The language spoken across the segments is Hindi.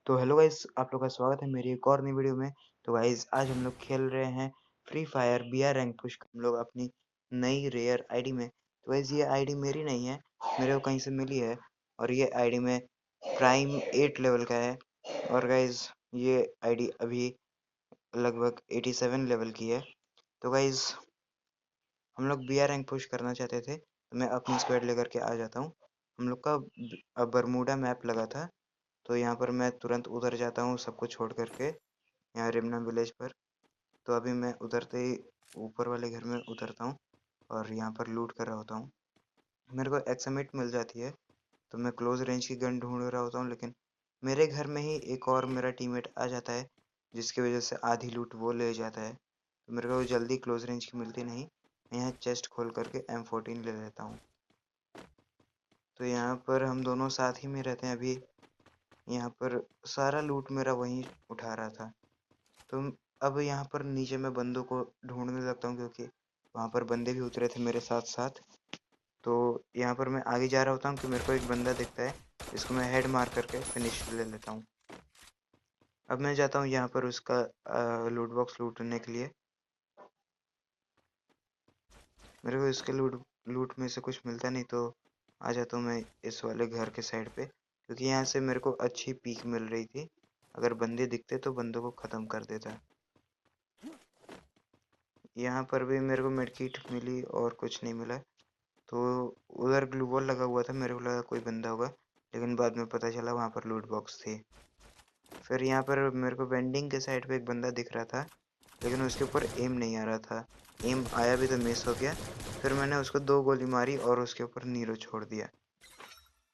तो हेलो गाइस, आप लोग का स्वागत है मेरी एक और नई वीडियो में। तो गाइस आज हम लोग खेल रहे हैं Free Fire BR rank push हम लोग अपनी नई रेयर आईडी में। तो गाइस ये आईडी मेरी नहीं है, मेरे को कहीं से मिली है और ये आईडी में प्राइम 8 लेवल का है। और गाइस ये आईडी अभी लगभग 87 लेवल की है। तो गाइस हम लोग बीआर रैंक पुश करना चाहते थे, तो मैं अपनी स्क्वाड लेकर के आ जाता हूँ। हम लोग का बरमूडा मैप लगा था, तो यहाँ पर मैं तुरंत उतर जाता हूँ सबको छोड़ करके यहाँ रिमना विलेज पर। तो अभी मैं उतरते ही ऊपर वाले घर में उतरता हूँ और यहाँ पर लूट कर रहा होता हूँ। मेरे को एक्समिट मिल जाती है, तो मैं क्लोज रेंज की गन ढूंढ रहा होता हूँ, लेकिन मेरे घर में ही एक और मेरा टीममेट आ जाता है, जिसकी वजह से आधी लूट वो ले जाता है। तो मेरे को जल्दी क्लोज रेंज की मिलती नहीं। मैं यहाँ चेस्ट खोल करके M14 ले लेता हूँ। तो यहाँ पर हम दोनों साथ ही में रहते हैं अभी। यहाँ पर सारा लूट मेरा वहीं उठा रहा था। तो अब यहाँ पर नीचे मैं बंदों को ढूंढने लगता हूँ, क्योंकि वहाँ पर बंदे भी उतरे थे मेरे साथ साथ। तो यहाँ पर मैं आगे जा रहा होता हूँ कि मेरे को एक बंदा दिखता है, इसको मैं हेड मार करके फिनिश ले लेता हूँ। अब मैं जाता हूँ यहाँ पर उसका लूट बॉक्स लूटने के लिए। मेरे को इसके लूट में से कुछ मिलता नहीं, तो आ जाता हूँ मैं इस वाले घर के साइड पे, क्योंकि यहाँ से मेरे को अच्छी पीक मिल रही थी। अगर बंदे दिखते तो बंदों को ख़त्म कर देता। यहाँ पर भी मेरे को मेडकिट मिली और कुछ नहीं मिला। तो उधर ग्लू वॉल लगा हुआ था, मेरे को लगा कोई बंदा होगा, लेकिन बाद में पता चला वहाँ पर लूट बॉक्स थी। फिर यहाँ पर मेरे को वेंडिंग के साइड पे एक बंदा दिख रहा था, लेकिन उसके ऊपर एम नहीं आ रहा था। एम आया भी तो मिस हो गया। फिर मैंने उसको 2 गोली मारी और उसके ऊपर नीरो छोड़ दिया।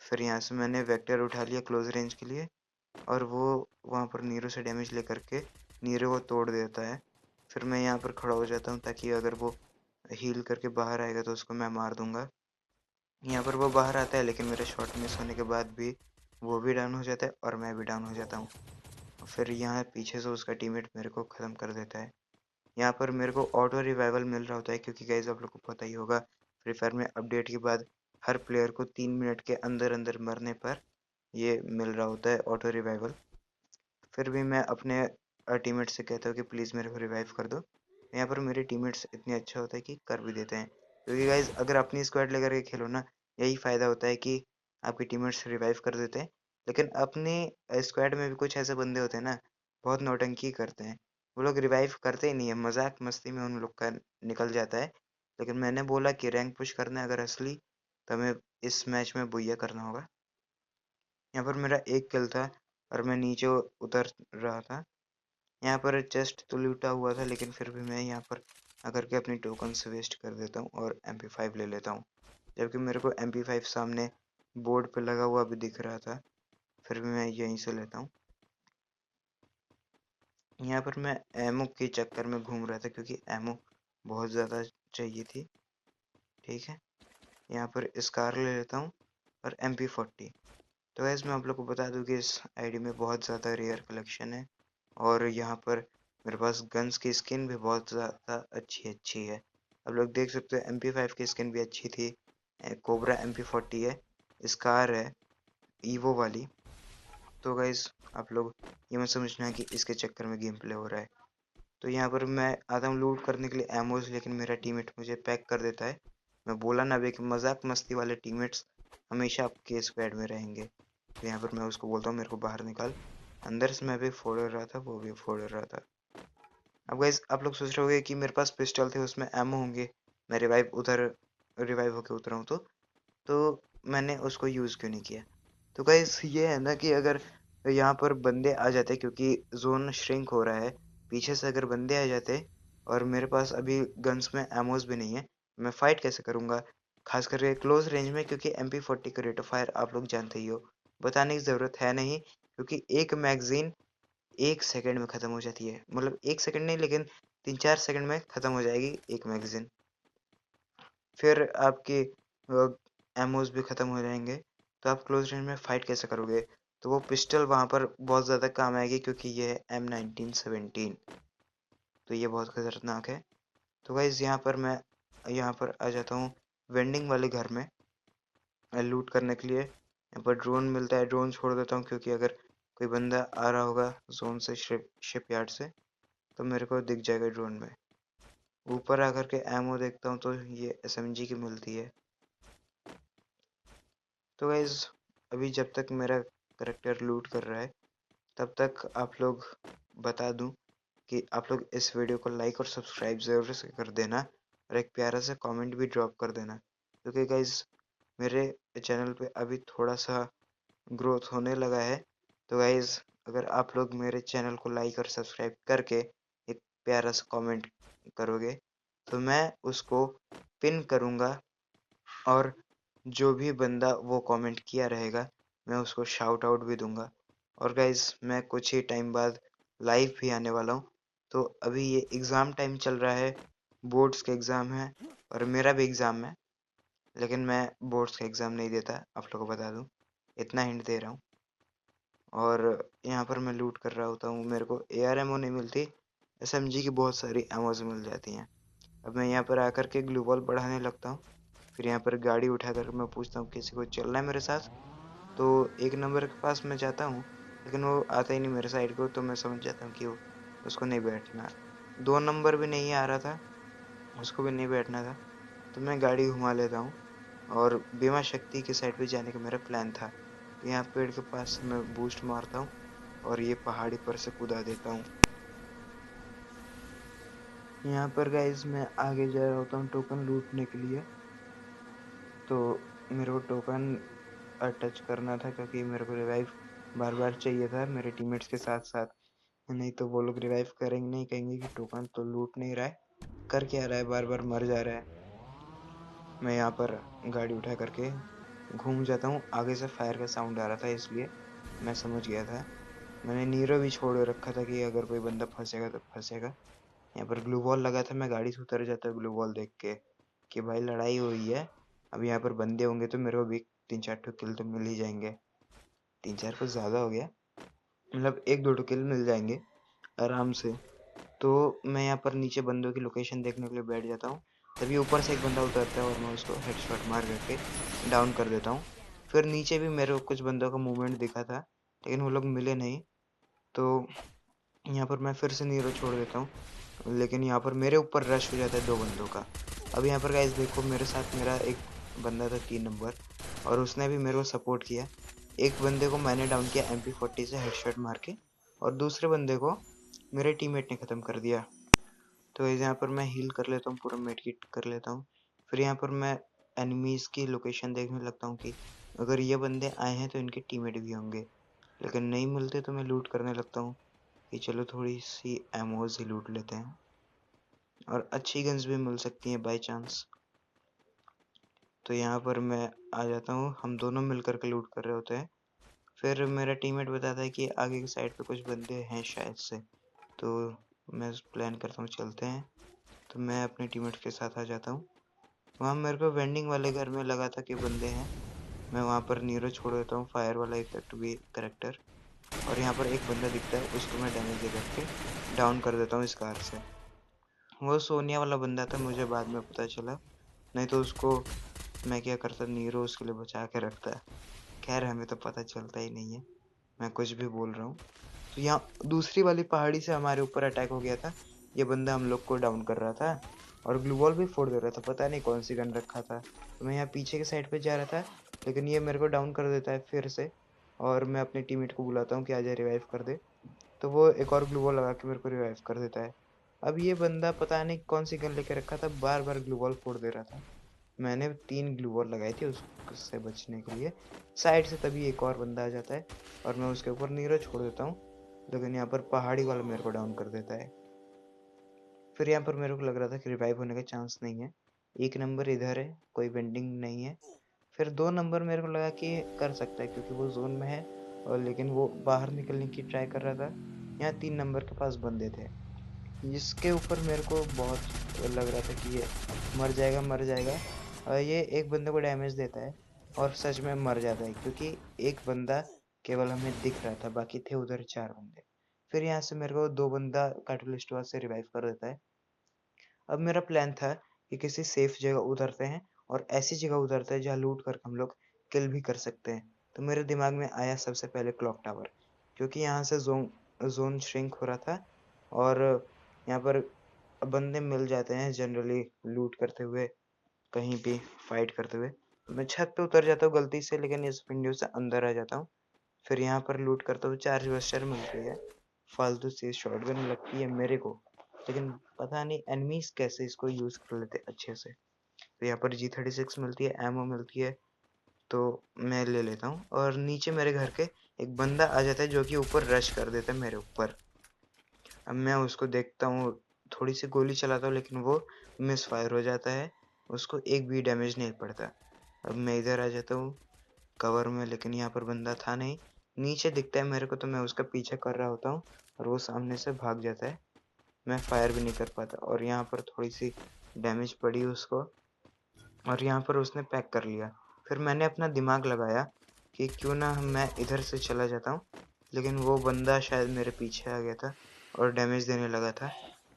फिर यहाँ से मैंने वेक्टर उठा लिया क्लोज रेंज के लिए, और वो वहाँ पर नीरो से डैमेज लेकर के नीरो को तोड़ देता है। फिर मैं यहाँ पर खड़ा हो जाता हूँ, ताकि अगर वो हील करके बाहर आएगा तो उसको मैं मार दूंगा। यहाँ पर वो बाहर आता है, लेकिन मेरे शॉट मिस होने के बाद भी वो भी डाउन हो जाता है और मैं भी डाउन हो जाता हूँ। फिर यहाँ पीछे से उसका टीममेट मेरे को ख़त्म कर देता है। यहाँ पर मेरे को ऑटो रिवाइवल मिल रहा होता है, क्योंकि गाइस आप लोग को पता ही होगा, फ्री फायर में अपडेट के बाद हर प्लेयर को 3 मिनट के अंदर अंदर मरने पर ये मिल रहा होता है ऑटो रिवाइवल। फिर भी मैं अपने टीममेट से कहता हूँ कि प्लीज़ मेरे को रिवाइव कर दो। यहाँ पर मेरे टीममेट्स इतने अच्छे होते हैं कि कर भी देते हैं, क्योंकि गाइज अगर अपनी स्क्वाड लेकर के खेलो ना, यही फ़ायदा होता है कि आपके टीममेट्स रिवाइव कर देते हैं। लेकिन अपने स्क्वाड में भी कुछ ऐसे बंदे होते हैं ना, बहुत नौटंकी करते हैं। वो लोग रिवाइव करते ही नहीं है, मजाक मस्ती में उन लोग का निकल जाता है। लेकिन मैंने बोला कि रैंक पुश करना है अगर असली, तो हमें इस मैच में बुइया करना होगा। यहाँ पर मेरा एक किल था और मैं नीचे उतर रहा था। यहाँ पर चेस्ट तो लूटा हुआ था, लेकिन फिर भी मैं यहाँ पर आकर के अपनी टोकन्स वेस्ट कर देता हूँ और MP5 ले लेता हूँ, जबकि मेरे को MP5 सामने बोर्ड पे लगा हुआ भी दिख रहा था। फिर भी मैं यहीं से लेता हूँ। यहाँ पर मैं एमओ के चक्कर में घूम रहा था, क्योंकि एमओ बहुत ज़्यादा चाहिए थी। ठीक है, यहाँ पर स्कार ले लेता हूँ और MP40। तो वैसे मैं आप लोग को बता दूँ कि इस आईडी में बहुत ज़्यादा रेयर कलेक्शन है, और यहाँ पर मेरे पास गन्स की स्किन भी बहुत ज़्यादा अच्छी अच्छी है। आप लोग देख सकते हो MP5 की स्किन भी अच्छी थी, कोबरा MP40 है, स्कार है ईवो वाली। तो गाइस आप लोग ये मत समझना कि इसके चक्कर में गेम प्ले हो रहा है। तो यहाँ पर मैं आता हूँ लूट करने के लिए एमोज, लेकिन मेरा टीममेट मुझे पैक कर देता है। मैं बोला ना अभी कि मजाक मस्ती वाले टीममेट्स हमेशा आपके स्क्वाड में रहेंगे। तो यहाँ पर मैं उसको बोलता हूँ मेरे को बाहर निकाल। अंदर से मैं भी फोड़ रहा था, वो भी फोड़ रहा था। अब गाइस आप लोग सोच रहे होंगे कि मेरे पास पिस्टल थे, उसमें एमओ होंगे, मैं रिवाइव होके उतरा हूँ, तो मैंने उसको यूज़ क्यों नहीं किया। तो गाइस ये है ना कि अगर यहाँ पर बंदे आ जाते, क्योंकि जोन श्रिंक हो रहा है, पीछे से अगर बंदे आ जाते और मेरे पास अभी गन्स में एमोज भी नहीं है, मैं फाइट कैसे करूँगा, खास करके क्लोज रेंज में, क्योंकि MP40 का रेट ऑफ फायर आप लोग जानते ही हो, बताने की ज़रूरत है नहीं। क्योंकि एक मैगजीन 1 सेकंड में ख़त्म हो जाती है, मतलब 1 सेकंड नहीं, लेकिन 3-4 सेकंड में ख़त्म हो जाएगी एक मैगजीन। फिर आपके एमोज भी ख़त्म हो जाएंगे, तो आप क्लोज रेंज में फ़ाइट कैसे करोगे। तो वो पिस्टल वहाँ पर बहुत ज़्यादा काम आएगी, क्योंकि ये है M1917, तो ये बहुत ख़तरनाक है। तो गाइज़ यहाँ पर मैं यहाँ पर आ जाता हूँ वेंडिंग वाले घर में लूट करने के लिए। यहाँ पर ड्रोन मिलता है, ड्रोन छोड़ देता हूँ, क्योंकि अगर कोई बंदा आ रहा होगा जोन से, शिप यार्ड से, तो मेरे को दिख जाएगा ड्रोन में। ऊपर आकर के एमओ देखता हूँ तो ये एसएमजी की मिलती है। तो गाइज अभी जब तक मेरा करेक्टर लूट कर रहा है तब तक आप लोग बता दूं कि आप लोग इस वीडियो को लाइक और सब्सक्राइब ज़रूर से कर देना और एक प्यारा सा कमेंट भी ड्रॉप कर देना, क्योंकि गाइज मेरे चैनल पे अभी थोड़ा सा ग्रोथ होने लगा है। तो गाइज अगर आप लोग मेरे चैनल को लाइक और सब्सक्राइब करके एक प्यारा सा कमेंट करोगे तो मैं उसको पिन करूँगा, और जो भी बंदा वो कमेंट किया रहेगा मैं उसको शाउट आउट भी दूंगा। और गाइज मैं कुछ ही टाइम बाद लाइव भी आने वाला हूँ। तो अभी ये एग्ज़ाम टाइम चल रहा है, बोर्ड्स के एग्ज़ाम है और मेरा भी एग्ज़ाम है, लेकिन मैं बोर्ड्स का एग्ज़ाम नहीं देता, आप लोगों को बता दूँ, इतना हिंट दे रहा हूँ। और यहाँ पर मैं लूट कर रहा होता हूँ, मेरे को AR-MO नहीं मिलती, SMG की बहुत सारी एमोज मिल जाती हैं। अब मैं यहाँ पर आकर के ग्लू वॉल बढ़ाने लगता हूँ। फिर यहाँ पर गाड़ी उठा कर मैं पूछता हूँ किसी को चलना है मेरे साथ। तो एक नंबर के पास मैं जाता हूँ, लेकिन वो आता ही नहीं मेरे साइड को, तो मैं समझ जाता हूँ कि उसको नहीं बैठना। 2 नंबर भी नहीं आ रहा था, उसको भी नहीं बैठना था, तो मैं गाड़ी घुमा लेता हूँ और बीमा शक्ति के साइड पे जाने का मेरा प्लान था। तो यहाँ पेड़ के पास से मैं बूस्ट मारता हूँ और ये पहाड़ी पर से कूदा देता हूँ। यहाँ पर गाइज मैं आगे जा रहा होता हूँ टोकन लूटने के लिए। तो मेरे को टोकन टच करना था, क्योंकि मेरे को रिवाइव बार बार चाहिए था मेरे टीममेट्स के साथ साथ, नहीं तो वो लोग रिवाइव करेंगे नहीं, कहेंगे कि टोकन तो लूट नहीं रहा है, कर क्या रहा है, बार बार मर जा रहा है। मैं यहाँ पर गाड़ी उठा करके घूम जाता हूँ, आगे से फायर का साउंड आ रहा था इसलिए मैं समझ गया था। मैंने नीरो भी छोड़ रखा था कि अगर कोई बंदा फंसेगा तो फंसेगा। यहाँ पर ग्लू वॉल लगा था, मैं गाड़ी से उतर जाता ग्लू वॉल देख के कि भाई लड़ाई हुई है, अब यहाँ पर बंदे होंगे तो मेरे को भी 3-4 ठो किल तो मिल ही जाएंगे। 3-4 कुछ ज़्यादा हो गया, मतलब 1-2 ठो किल मिल जाएंगे आराम से। तो मैं यहाँ पर नीचे बंदों की लोकेशन देखने के लिए बैठ जाता हूँ। तभी ऊपर से एक बंदा उतरता है और मैं उसको हेडशॉट मार करके डाउन कर देता हूँ। फिर नीचे भी मेरे को कुछ बंदों का मूवमेंट दिखा था, लेकिन वो लोग मिले नहीं। तो यहाँ पर मैं फिर से नीरो छोड़ देता हूँ, लेकिन यहाँ पर मेरे ऊपर रश हो जाता है 2 बंदों का। अब यहाँ पर गाइस देखो, मेरे साथ मेरा एक बंदा था 3 नंबर, और उसने भी मेरे को सपोर्ट किया। एक बंदे को मैंने डाउन किया MP40 से हेडशॉट मार के, और दूसरे बंदे को मेरे टीममेट ने ख़त्म कर दिया। तो यहाँ पर मैं हील कर लेता हूँ, पूरा मेडकिट कर लेता हूँ। फिर यहाँ पर मैं एनिमीज़ की लोकेशन देखने लगता हूँ कि अगर ये बंदे आए हैं तो इनके टीममेट भी होंगे, लेकिन नहीं मिलते तो मैं लूट करने लगता हूँ कि चलो थोड़ी सी एमोज ही लूट लेते हैं, और अच्छी गन्स भी मिल सकती हैं बाय चांस। तो यहाँ पर मैं आ जाता हूँ, हम दोनों मिलकर के लूट कर रहे होते हैं। फिर मेरा टीममेट बताता है कि आगे की साइड पे कुछ बंदे हैं शायद से, तो मैं प्लान करता हूँ चलते हैं। तो मैं अपने टीममेट के साथ आ जाता हूँ। वहाँ मेरे को वेंडिंग वाले घर में लगा था कि बंदे हैं, मैं वहाँ पर नीरो छोड़ देता हूँ, फायर वाला इफेक्ट भी करेक्टर, और यहाँ पर एक बंदा दिखता है, उसको मैं डैमेज दे करके डाउन कर देता हूँ इस कार से। वो सोनिया वाला बंदा था, मुझे बाद में पता चला, नहीं तो उसको मैं क्या करता, नीरो उसके लिए बचा के रखता। खैर हमें तो पता चलता ही नहीं है, मैं कुछ भी बोल रहा हूँ। तो यहाँ दूसरी वाली पहाड़ी से हमारे ऊपर अटैक हो गया था, ये बंदा हम लोग को डाउन कर रहा था और ग्लू वॉल भी फोड़ दे रहा था, पता नहीं कौन सी गन रखा था। तो मैं यहाँ पीछे के साइड पे जा रहा था, लेकिन ये मेरे को डाउन कर देता है फिर से, और मैं अपने टीममेट को बुलाता हूँ कि आजा रिवाइव कर दे। तो वो एक और ग्लू वॉल लगा के मेरे को रिवाइव कर देता है। अब ये बंदा पता नहीं कौन सी गन लेके रखा था, बार बार ग्लू वॉल फोड़ दे रहा था। मैंने 3 ग्लू वॉल लगाई थी उससे बचने के लिए साइड से, तभी एक और बंदा आ जाता है और मैं उसके ऊपर नीरो छोड़ देता हूँ, लेकिन यहाँ पर पहाड़ी वाला मेरे को डाउन कर देता है। फिर यहाँ पर मेरे को लग रहा था कि रिवाइव होने का चांस नहीं है, 1 नंबर इधर है, कोई वेंडिंग नहीं है। फिर 2 नंबर मेरे को लगा कि कर सकता है क्योंकि वो जोन में है, और लेकिन वो बाहर निकलने की ट्राई कर रहा था। यहाँ 3 नंबर के पास बंदे थे, जिसके ऊपर मेरे को बहुत लग रहा था कि ये मर जाएगा मर जाएगा, और ये एक बंदे को डैमेज देता है और सच में मर जाता है, क्योंकि एक बंदा केवल हमें दिख रहा था, बाकी थे उधर 4 बंदे। फिर यहाँ से मेरे को 2 बंदा कैटलिस्ट से रिवाइव कर देता है। अब मेरा प्लान था कि किसी सेफ जगह उतरते हैं और ऐसी जगह उतरते हैं जहाँ लूट कर हम लोग किल भी कर सकते हैं। तो मेरे दिमाग में आया सबसे पहले क्लॉक टावर। क्योंकि यहाँ से जोन श्रिंक हो रहा था और यहाँ पर बंदे मिल जाते हैं जनरली लूट करते हुए, कहीं भी फाइट करते हुए। मैं छत पे उतर जाता हूँ गलती से, लेकिन इस विंडो से अंदर आ जाता हूँ। फिर यहाँ पर लूट करता हूँ, चार्ज बस्टर मिलती है, फालतू से शॉटगन लगती है मेरे को, लेकिन पता नहीं एनिमीज कैसे इसको यूज कर लेते अच्छे से। तो यहाँ पर G36 मिलती है, एमओ मिलती है, तो मैं ले लेता हूँ। और नीचे मेरे घर के एक बंदा आ जाता है जो कि ऊपर रश कर देता है मेरे ऊपर। अब मैं उसको देखता हूँ, थोड़ी सी गोली चलाता हूँ, लेकिन वो मिस फायर हो जाता है, उसको एक भी डैमेज नहीं पड़ता। अब मैं इधर आ जाता हूँ कवर में, लेकिन यहाँ पर बंदा था नहीं। नीचे दिखता है मेरे को, तो मैं उसका पीछा कर रहा होता हूँ और वो सामने से भाग जाता है। मैं फायर भी नहीं कर पाता और यहाँ पर थोड़ी सी डैमेज पड़ी उसको और यहाँ पर उसने पैक कर लिया। फिर मैंने अपना दिमाग लगाया कि क्यों ना मैं इधर से चला जाता हूँ, लेकिन वो बंदा शायद मेरे पीछे आ गया था और डैमेज देने लगा था।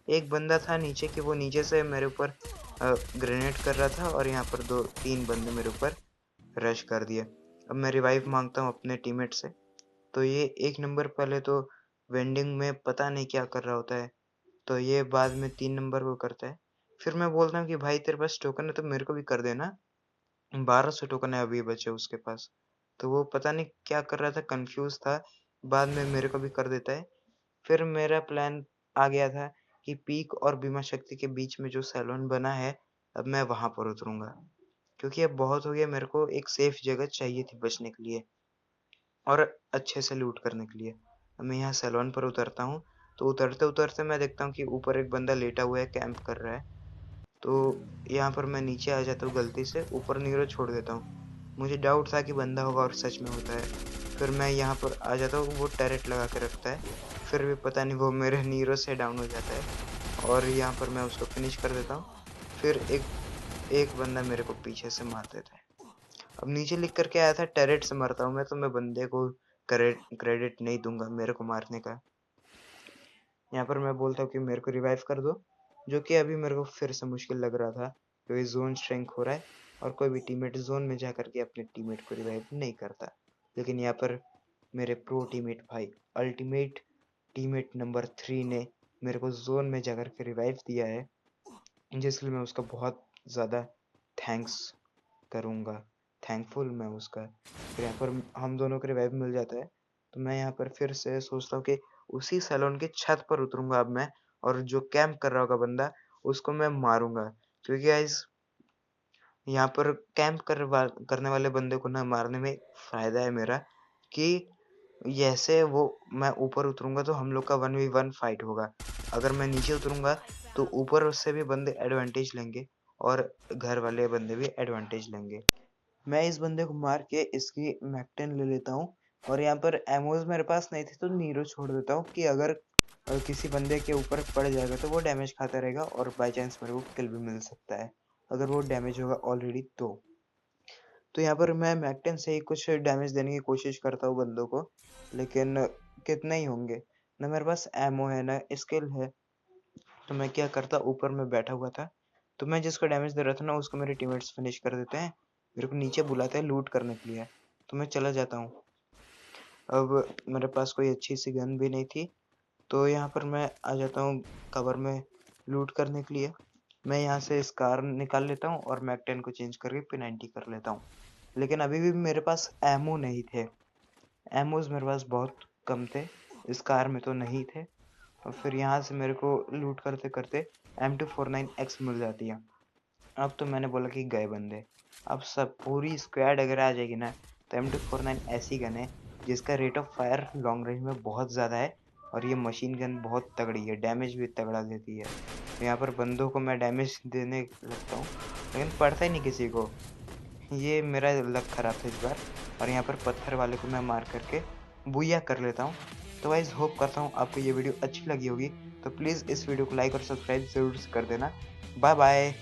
एक बंदा था नीचे कि वो नीचे से मेरे ऊपर ग्रेनेड कर रहा था और यहाँ पर 2-3 बंदे मेरे ऊपर रश कर दिए। अब मैं रिवाइव मांगता हूँ अपने टीममेट से, तो ये 1 नंबर पहले तो वेंडिंग में पता नहीं क्या कर रहा होता है, तो ये बाद में 3 नंबर को करता है। फिर मैं बोलता हूँ कि भाई तेरे पास टोकन है तो मेरे को भी कर देना, 1200 टोकन है अभी बचे उसके पास। तो वो पता नहीं क्या कर रहा था, कंफ्यूज था, बाद में मेरे को भी कर देता है। फिर मेरा प्लान आ गया था कि पीक और बीमा शक्ति के बीच में जो सैलून बना है, अब मैं वहां पर उतरूंगा, क्योंकि अब बहुत हो गया, मेरे को एक सेफ जगह चाहिए थी बचने के लिए और अच्छे से लूट करने के लिए। अब मैं यहाँ सैलून पर उतरता हूँ, तो उतरते उतरते मैं देखता हूँ कि ऊपर एक बंदा लेटा हुआ है, कैंप कर रहा है। तो यहाँ पर मैं नीचे आ जाता हूँ गलती से, ऊपर नीरो छोड़ देता हूँ। मुझे डाउट था कि बंदा होगा और सच में होता है। फिर मैं यहाँ पर आ जाता हूँ, वो टैरेट लगा के रखता है, फिर भी पता नहीं वो मेरे नीरो से डाउन हो जाता है और यहाँ पर मैं उसको फिनिश कर देता हूँ। फिर एक बंदा मेरे को पीछे से मार देता है। अब नीचे लिख करके आया था टैरेट से मरता हूँ मैं, तो मैं बंदे को क्रेडिट नहीं दूंगा मेरे को मारने का। यहाँ पर मैं बोलता हूँ कि मेरे को रिवाइव कर दो, जो कि अभी मेरे को फिर से मुश्किल लग रहा था क्योंकि जोन श्रिंक हो रहा है और कोई भी टीममेट जोन में जा करके अपने टीममेट को रिवाइव नहीं करता। लेकिन यहाँ पर मेरे प्रो टीममेट भाई, अल्टीमेट टीममेट नंबर 3 ने मेरे को जोन में जाकर के रिवाइव दिया है, जिसके लिए मैं उसका बहुत ज़्यादा थैंक्स करूँगा, थैंकफुल मैं उसका। फिर यहाँ पर हम दोनों को रिवाइव मिल जाता है, तो मैं यहाँ पर फिर से सोचता हूँ कि उसी सैलून की छत पर उतरूंगा अब मैं, और जो कैंप कर रहा होगा बंदा उसको मैं मारूंगा। क्योंकि गाइस यहाँ पर कैंप करने वाले बंदे को ना मारने में फायदा है मेरा, कि जैसे वो मैं ऊपर उतरूंगा तो हम लोग का 1v1 फाइट होगा। अगर मैं नीचे उतरूंगा तो ऊपर उससे भी बंदे एडवांटेज लेंगे और घर वाले बंदे भी एडवांटेज लेंगे। मैं इस बंदे को मार के इसकी मैक-10 ले लेता हूँ और यहाँ पर एमोज मेरे पास नहीं थे तो नीरो छोड़ देता हूँ कि अगर किसी बंदे के ऊपर पड़ जाएगा तो वो डैमेज खाता रहेगा और बाय चांस मेरे को किल भी मिल सकता है अगर वो डैमेज होगा ऑलरेडी तो यहाँ पर मैं मैक-10 से ही कुछ डैमेज देने की कोशिश करता हूँ बंदों को, लेकिन कितने ही होंगे, ना मेरे पास एमो है ना स्किल है। तो मैं क्या करता, ऊपर में बैठा हुआ था, तो मैं जिसको डैमेज दे रहा था ना उसको मेरे टीममेट्स फिनिश कर देते हैं, मेरे को नीचे बुलाते हैं लूट करने के लिए, तो मैं चला जाता हूँ। अब मेरे पास कोई अच्छी सी गन भी नहीं थी, तो यहाँ पर मैं आ जाता हूँ कवर में लूट करने के लिए। मैं यहाँ से स्कार निकाल लेता हूँ और मैक-10 को चेंज करके P90 कर लेता हूँ, लेकिन अभी भी मेरे पास एमो नहीं थे। एमोज मेरे पास बहुत कम थे, स्कार में तो नहीं थे। और फिर यहाँ से मेरे को लूट करते करते M249X मिल जाती है। अब तो मैंने बोला कि गए बंदे, अब सब पूरी स्क्वाड अगर आ जाएगी ना, तो M249 ऐसी गन है जिसका rate of fire long range में बहुत ज़्यादा है और ये मशीन गन बहुत तगड़ी है, डैमेज भी तगड़ा देती है। तो यहाँ पर बंदों को मैं डैमेज देने लगता हूँ, लेकिन पड़ता ही नहीं किसी को। ये मेरा लक खराब था इस बार, और यहाँ पर पत्थर वाले को मैं मार करके बुया कर लेता हूँ। तो गाइस होप करता हूँ आपको ये वीडियो अच्छी लगी होगी, तो प्लीज़ इस वीडियो को लाइक और सब्सक्राइब ज़रूर से कर देना। Bye bye.